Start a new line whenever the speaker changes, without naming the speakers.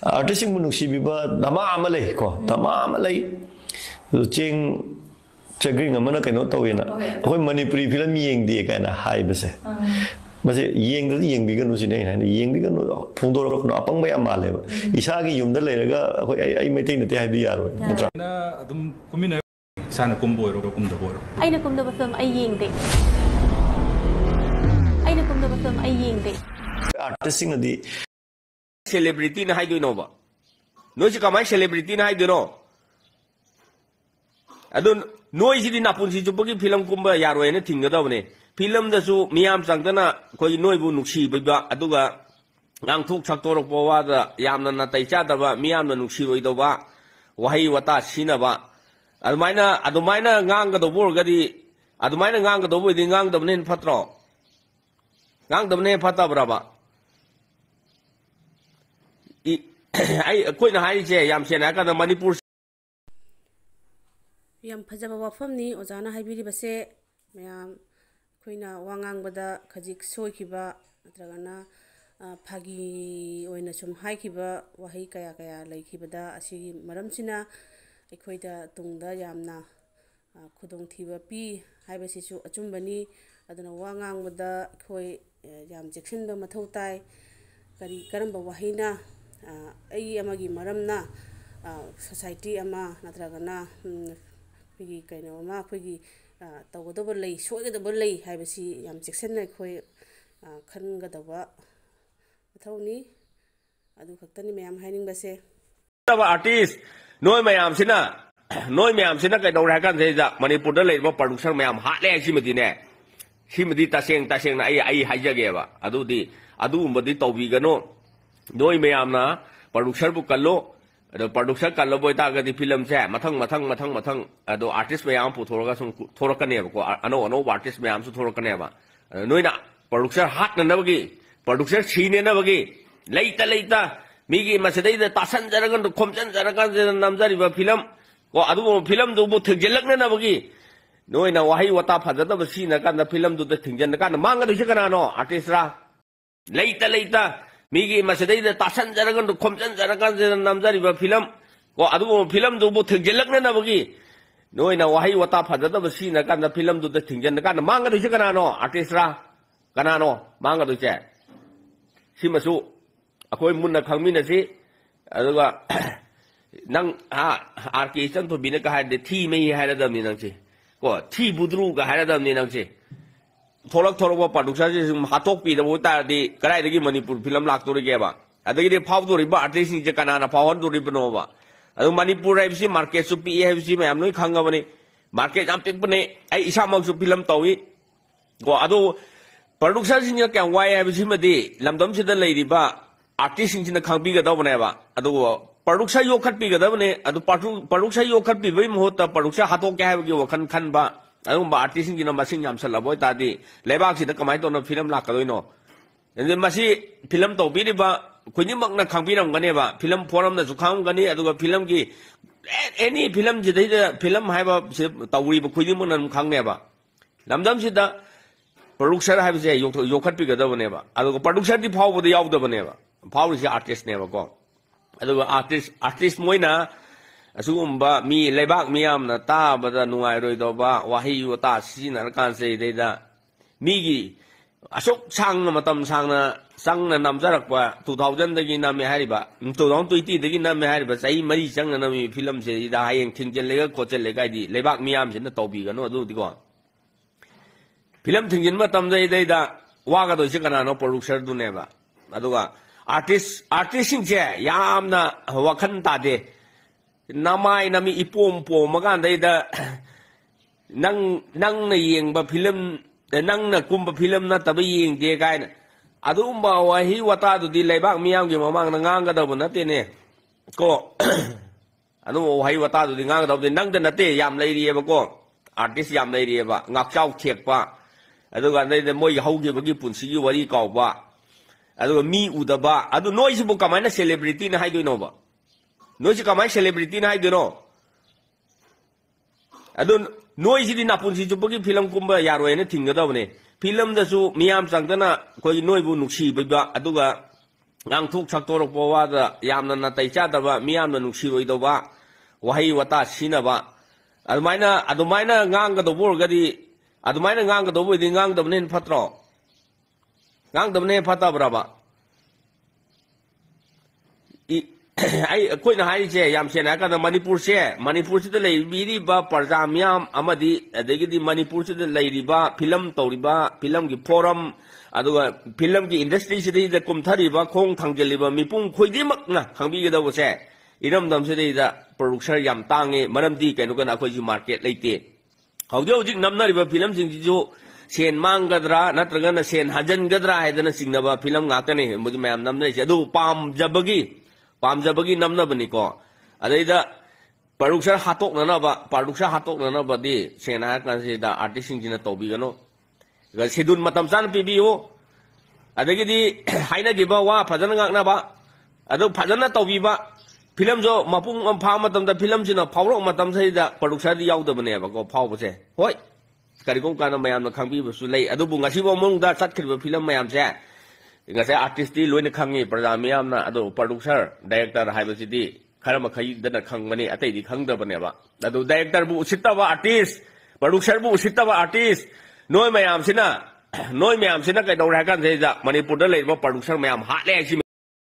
artist mun nuksibiba dama amalai ko dama amalai cheng chagring amana kaino tawena hoi manipuri film yengdi kana haibase mase yeng bigan usine na yeng bigan phungdor ko apang bay amale isa gi yumda leiraga hoi ai meeting ne te haibi yaro natra
na adum kumina sana kumboiro kumda boiro
aina kumda basam ai yengde aina kumda basam ai yengde
artist sing di
celebrity na haidu no ba no si kamai celebrity na haidu no adun noi si di napun si jupo ki film kumba yaro ene tingga da bne film da su miyam sangtana koi noi bu nuksi ba aduga ngang thuk chak torok po wa da yamna na tai cha da ba miyam na nuksi roi do ba wahai wata sina ba adumaina ngang ga do bor ga di adumaina ngang ga do bu di ngang da bne phatro ngang da bne phata bra ba ai koi na hai je yam se na ka da manipur
yam fajaba wafamni ojana haibiri base mayam khoina wangang bada khajik soikiba natragana phagi oina sum haikiba wahi kaya kaya laikibada asigi maramsina ekhoida tungda yamna khudong thiba pi haibasisu achumbani aduna wangang bada khoi yam jeksin ba mathau tai kari karamba wahina ai amagi maramna society ama natragana pigi kaino ma pigi tawgadaba lei soigadaba lei haibasi yam jeksanna khoi khangadaba mathawni adu khaktani mayam haining base
taba artist noi mayam sina kai dor hakan se ja manipur da lei ba production mayam ha le simadi taseng na ai haijage ba adu umbadi tawbi gano noi mayam na production bu kallo ado production kallo boy ta ga di film se mathang ado artist mayam pu thoroga sum thorakane ba ko ano artist mayam su thorakane ba noi na production hat na bagi production chine na bagi leita migi masadai da tasan jaragan khomjan jaragan namjari ba film ko adu film du bu thjelak na bagi noi na wahi wata phajada ba si na kan da film du da thingjan kan manga du kana no artist ra leita migi masadai da tasan jaragan khomjan jaragan namjari ba film ko adu film du bu thjelak na bagi noi na wahi wata phajada ba si na kan da film du da thingjan kan manga du kana no artist ra kana no manga du che simasu akoi munna khangmina si aduga nang arki chan to bina ka hade thi me haira da ni nang si ko thi budru ka haira da ni nang si tholak ba production si hatok pi da bo ta di karai da gi manipur film lak to ge ba adagi de phaw to ri ba artist ni je kana na phawan to ri bno ba adu manipur rai si market su pi he si me am noi khanga ba ni market am pik bne ai isa mak su film to wi ko adu production si nya kan wai ha si ma di lamdam si da lei ri ba artist sing na khangbi ga daw bane ba adu production yo khat pi ga daw ne adu production yo khat pi bai mo ta production hato ke ha gi wakhan khan ba adu ba artist sing na masing yam sala boy ta di lebak si da kamai to no film la ka doi no ende masi film to bi ri ba khuni mak na khangbi ram ga ne ba film forum na su khang ga ni adu film gi any film ji dai film hai ba tawri ba khuni mun nam khang ne ba lamdam si da production hai se yo khat pi ga daw ne ba adu production di phaw ba yaw da ba ne ba power is artist never go adu artist moina asumba mi lebak miyam na ta bada nuai roi do ba wahi wata sina kan se de da mi gi asok sang na matam sang na namjarak ba 2000 dagi na me hari ba 2020 dagi na me hari ba sai mari sang na mi film se da hayeng thingjel lega kochel lega di lebak miyam se na tobi ga no adu di ko film thingjin ma tam dai da wa ga do se kana no producer du ne ba aduga artist sing je yamna wakhan ta de namai nami ipom magan dai da nang na yeng ba film nang na kum ba film na ta ba yeng de kai na adum ba wahi wata du di leibak miyam gi mamang na ngang ga da bu na te ne ko anu wahi wata du di ngang ga da bu nang da na te yam lai ri ba ko artist yam lai ri ba ngak chau thek ba adu ga dai moi hau gi ba gi pun si gi wari kau ba adu mi udaba adu noise bu kamana celebrity na haidu no ba noise kamai celebrity na haidu no adu noise di napun si ju gi film kumba yaro ene thingga da bne film da su miyam sangdana koi noi bu nuksi ba adu ga ngang thuk chak torok po wa da yamna na tai cha da ba miyamna nuksiroi do ba wahi wata sina ba adumaina ngang ga do bor ga di adumaina ngang ga do bo di ngang da nen phatro ngang da nen phata bra ba ai koi na hai che yam se na ka na manipur se da lei bi ri ba parja miyam amadi adegi di manipur se da lei ri ba film to ri ba film gi forum aduga film gi industry se da kum thari ba khong thangjel ba mipung khoi di mak na khangbi ga da bo se iram dam se da producer yam tange maram di kaino kana khoi ji market leite haujo jik namna ri ba film sing ji jo sen mang gadra natraga na sen hajan gadra haidana singna ba film nga ka ne mu mayam namna se adu pamjabagi namna bani ko adaida producer hatok na ba di sena kan se da artist sing jina tobi gano ga sidun matam san pibi ho adagi di haina gi ba wa phajana ngak na ba adu phajana tobi ba film jo mapung am pha matam da film jina phawro matam sai da producer di yaw da bane ba ko phaw ba se hoi kari kong kana mayam na khangbi ba su lei adu bu ngasi bo mong da sat khri ba film mayam se ngase artist di loina khangi praja miyam na adu producer director hai ba si di khara ma khai da na khangmani atai di khang da bane ba adu director bu usitta ba artist producer bu usitta ba artist noi mayam sina kai dau ra kan se ja manipur da lei ba producer mayam ha le si